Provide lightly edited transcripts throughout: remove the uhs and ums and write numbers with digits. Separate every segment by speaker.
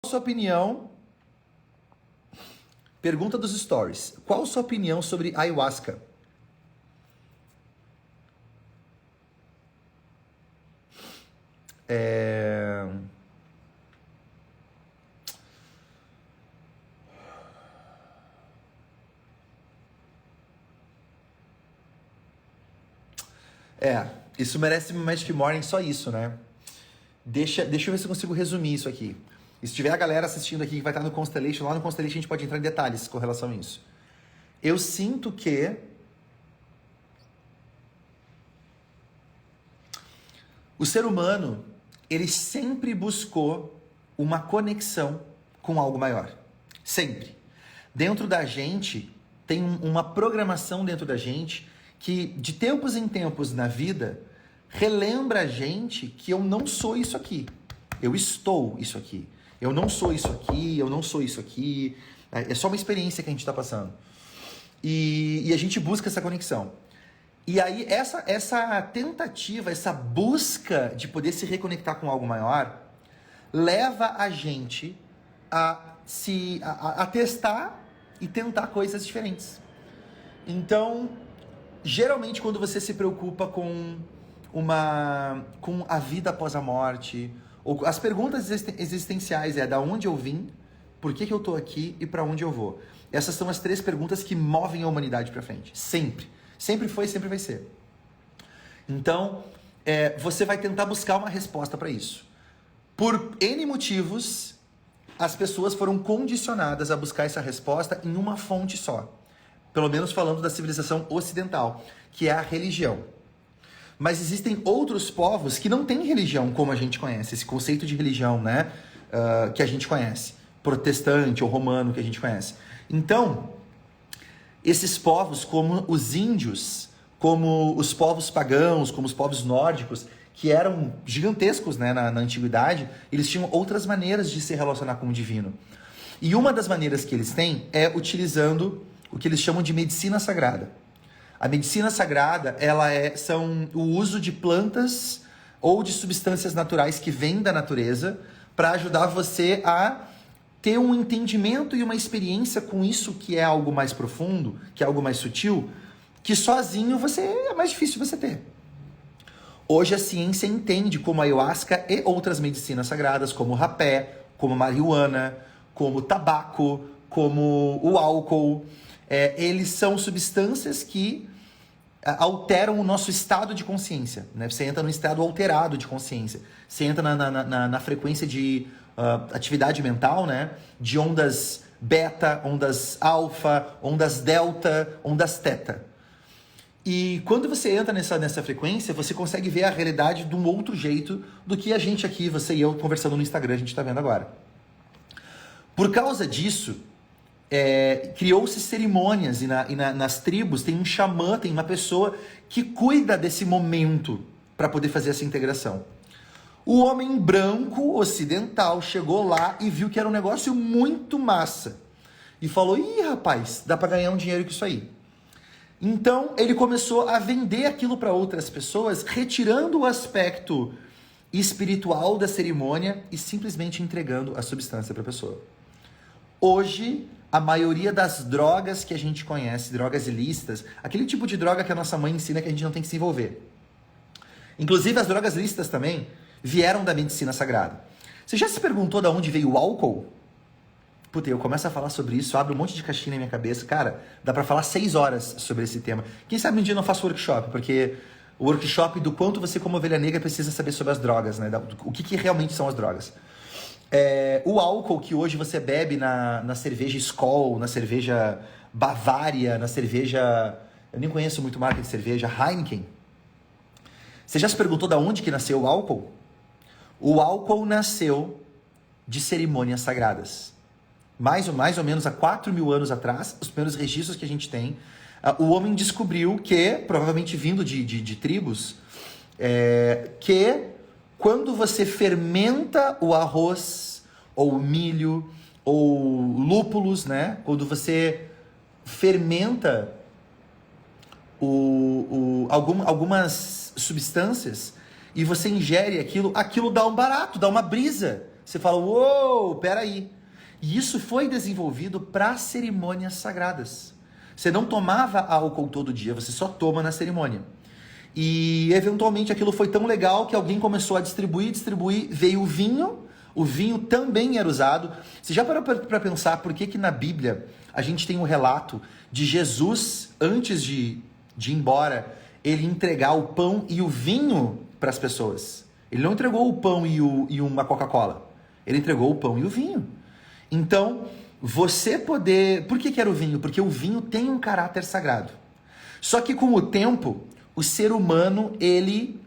Speaker 1: a sua opinião? Pergunta dos stories. Qual a sua opinião sobre ayahuasca? Isso merece Magic Morning, só isso, né? Deixa eu ver se eu consigo resumir isso aqui. E se tiver a galera assistindo aqui que vai estar no Constellation, lá no Constellation a gente pode entrar em detalhes com relação a isso. Eu sinto que o ser humano, ele sempre buscou uma conexão com algo maior. Sempre. Dentro da gente, tem uma programação dentro da gente que, de tempos em tempos na vida, relembra a gente que eu não sou isso aqui. Eu estou isso aqui. Eu não sou isso aqui, eu não sou isso aqui. É só uma experiência que a gente está passando. E a gente busca essa conexão. E aí, essa tentativa, essa busca de poder se reconectar com algo maior, leva a gente a testar e tentar coisas diferentes. Então, geralmente, quando você se preocupa com a vida após a morte, ou as perguntas existenciais da onde eu vim, por que eu estou aqui e para onde eu vou. Essas são as 3 perguntas que movem a humanidade para frente. Sempre. Sempre foi, sempre vai ser. Então, você vai tentar buscar uma resposta para isso. Por N motivos, as pessoas foram condicionadas a buscar essa resposta em uma fonte só. Pelo menos falando da civilização ocidental, que é a religião. Mas existem outros povos que não têm religião como a gente conhece. Esse conceito de religião, né? Que a gente conhece. Protestante ou romano que a gente conhece. Então, esses povos, como os índios, como os povos pagãos, como os povos nórdicos, que eram gigantescos, né, na antiguidade, eles tinham outras maneiras de se relacionar com o divino. E uma das maneiras que eles têm é utilizando o que eles chamam de medicina sagrada. A medicina sagrada, são o uso de plantas ou de substâncias naturais que vêm da natureza para ajudar você a ter um entendimento e uma experiência com isso que é algo mais profundo, que é algo mais sutil, que sozinho é mais difícil você ter. Hoje a ciência entende como a ayahuasca e outras medicinas sagradas, como o rapé, como a marihuana, como o tabaco, como o álcool, eles são substâncias que alteram o nosso estado de consciência, né? Você entra num estado alterado de consciência. Você entra na frequência de atividade mental, né? De ondas beta, ondas alfa, ondas delta, ondas teta. E quando você entra nessa frequência, você consegue ver a realidade de um outro jeito do que a gente aqui, você e eu, conversando no Instagram, a gente está vendo agora. Por causa disso, criou-se cerimônias e nas tribos tem um xamã, tem uma pessoa que cuida desse momento para poder fazer essa integração. O homem branco ocidental chegou lá e viu que era um negócio muito massa e falou: ih, rapaz, dá para ganhar um dinheiro com isso aí. Então ele começou a vender aquilo para outras pessoas, retirando o aspecto espiritual da cerimônia e simplesmente entregando a substância para a pessoa. Hoje, a maioria das drogas que a gente conhece, drogas ilícitas, aquele tipo de droga que a nossa mãe ensina que a gente não tem que se envolver. Inclusive, as drogas lícitas também vieram da medicina sagrada. Você já se perguntou de onde veio o álcool? Puta, eu começo a falar sobre isso, abre um monte de caixinha na minha cabeça. Cara, dá pra falar 6 horas sobre esse tema. Quem sabe um dia eu não faço workshop, porque o workshop do quanto você, como ovelha negra, precisa saber sobre as drogas, né? O que realmente são as drogas. O álcool que hoje você bebe na cerveja Skol, na cerveja Bavária, na cerveja... Eu nem conheço muito marca de cerveja, Heineken. Você já se perguntou de onde que nasceu o álcool? O álcool nasceu de cerimônias sagradas. Mais ou menos há 4.000 anos atrás, os primeiros registros que a gente tem, o homem descobriu que, provavelmente vindo de tribos, que quando você fermenta o arroz, ou o milho, ou lúpulos, né? Quando você fermenta algumas substâncias e você ingere aquilo dá um barato, dá uma brisa. Você fala, uou, peraí. E isso foi desenvolvido para cerimônias sagradas. Você não tomava álcool todo dia, você só toma na cerimônia. E eventualmente aquilo foi tão legal que alguém começou a distribuir, veio o vinho também era usado. Você já parou para pensar por que na Bíblia a gente tem um relato de Jesus, antes de ir embora, ele entregar o pão e o vinho para as pessoas? Ele não entregou o pão e uma Coca-Cola, ele entregou o pão e o vinho. Então, você poder... Por que era o vinho? Porque o vinho tem um caráter sagrado. Só que com o tempo, o ser humano, ele...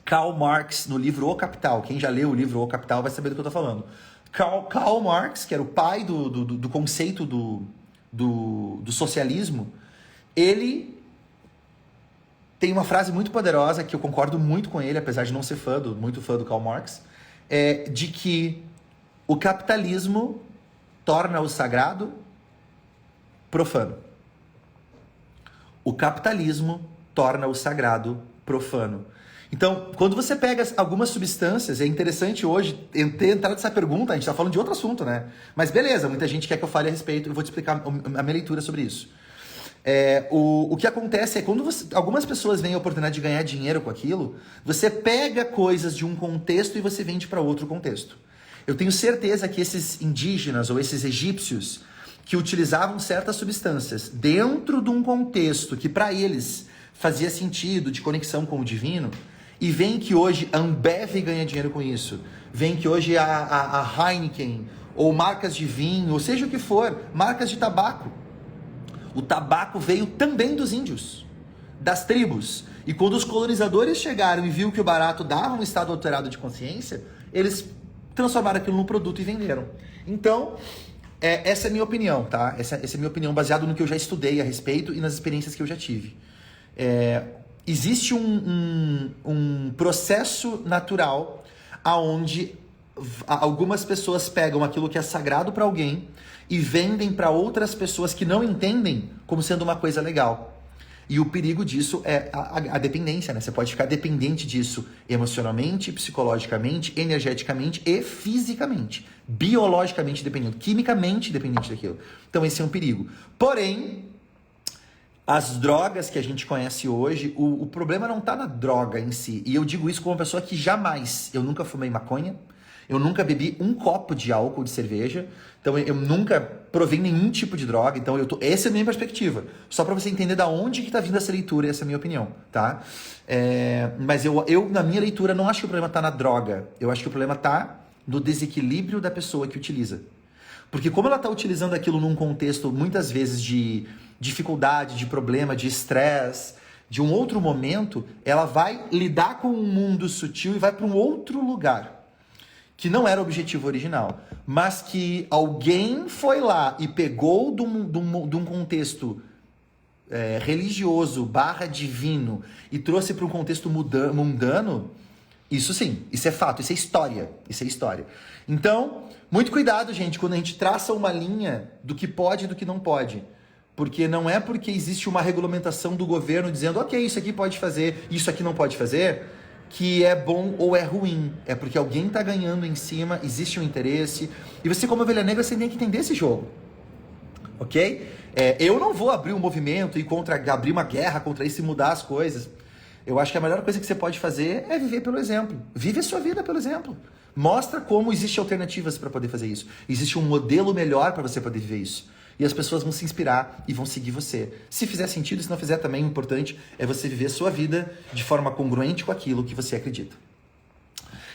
Speaker 1: Karl Marx, no livro O Capital, quem já leu o livro O Capital vai saber do que eu estou falando. Karl Marx, que era o pai do conceito do socialismo, ele tem uma frase muito poderosa, que eu concordo muito com ele, apesar de não ser muito fã do Karl Marx, de que o capitalismo torna o sagrado profano. O capitalismo torna o sagrado profano. Então, quando você pega algumas substâncias, é interessante hoje ter entrado nessa pergunta, a gente está falando de outro assunto, né? Mas beleza, muita gente quer que eu fale a respeito, eu vou te explicar a minha leitura sobre isso. O que acontece é quando algumas pessoas veem a oportunidade de ganhar dinheiro com aquilo, você pega coisas de um contexto e você vende para outro contexto. Eu tenho certeza que esses indígenas ou esses egípcios que utilizavam certas substâncias dentro de um contexto que para eles fazia sentido de conexão com o divino, e vem que hoje a Ambev ganha dinheiro com isso, vem que hoje a Heineken, ou marcas de vinho, ou seja o que for, marcas de tabaco. O tabaco veio também dos índios, das tribos. E quando os colonizadores chegaram e viu que o barato dava um estado alterado de consciência, eles transformaram aquilo num produto e venderam. Então, essa é a minha opinião, tá? Essa é a minha opinião baseada no que eu já estudei a respeito e nas experiências que eu já tive. Existe um processo natural aonde algumas pessoas pegam aquilo que é sagrado para alguém e vendem para outras pessoas que não entendem como sendo uma coisa legal. E o perigo disso é a dependência, né? Você pode ficar dependente disso emocionalmente, psicologicamente, energeticamente e fisicamente. Biologicamente dependente, quimicamente dependente daquilo. Então esse é um perigo. Porém, as drogas que a gente conhece hoje, o problema não está na droga em si. E eu digo isso como uma pessoa que eu nunca fumei maconha, eu nunca bebi um copo de álcool de cerveja, então eu nunca provei nenhum tipo de droga, então essa é a minha perspectiva. Só para você entender da onde que está vindo essa leitura, essa é a minha opinião, tá? Mas eu, na minha leitura, não acho que o problema está na droga. Eu acho que o problema está no desequilíbrio da pessoa que utiliza. Porque como ela está utilizando aquilo num contexto, muitas vezes, de dificuldade, de problema, de estresse, de um outro momento, ela vai lidar com um mundo sutil e vai para um outro lugar, que não era o objetivo original, mas que alguém foi lá e pegou de um contexto religioso / divino e trouxe para um contexto mundano. Isso sim, isso é fato, isso é história. Então, muito cuidado, gente, quando a gente traça uma linha do que pode e do que não pode. Porque não é porque existe uma regulamentação do governo dizendo, ok, isso aqui pode fazer, isso aqui não pode fazer, que é bom ou é ruim. É porque alguém está ganhando em cima, existe um interesse. E você, como ovelha negra, você tem que entender esse jogo. Ok? Eu não vou abrir um movimento e abrir uma guerra contra isso e mudar as coisas. Eu acho que a melhor coisa que você pode fazer é viver pelo exemplo. Vive a sua vida pelo exemplo. Mostra como existem alternativas para poder fazer isso. Existe um modelo melhor para você poder viver isso. E as pessoas vão se inspirar e vão seguir você. Se fizer sentido, se não fizer também, o importante é você viver a sua vida de forma congruente com aquilo que você acredita.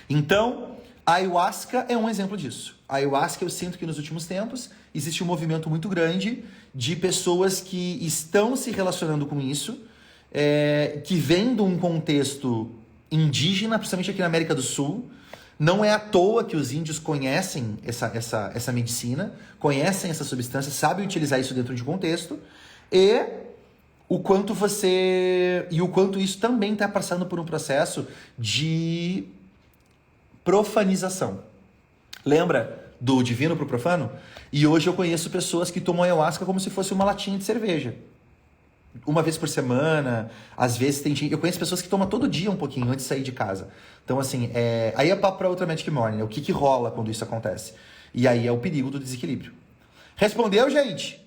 Speaker 1: Então, a ayahuasca é um exemplo disso. A ayahuasca, eu sinto que nos últimos tempos existe um movimento muito grande de pessoas que estão se relacionando com isso, que vem de um contexto indígena, principalmente aqui na América do Sul. Não é à toa que os índios conhecem essa medicina, conhecem essa substância, sabem utilizar isso dentro de um contexto, e o quanto isso também está passando por um processo de profanização. Lembra do divino para o profano? E hoje eu conheço pessoas que tomam ayahuasca como se fosse uma latinha de cerveja. uma vez por semana, às vezes tem gente... Eu conheço pessoas que tomam todo dia um pouquinho antes de sair de casa. Então, assim, aí é papo pra outra Magic Morning, né? O que rola quando isso acontece. E aí é o perigo do desequilíbrio. Respondeu, gente?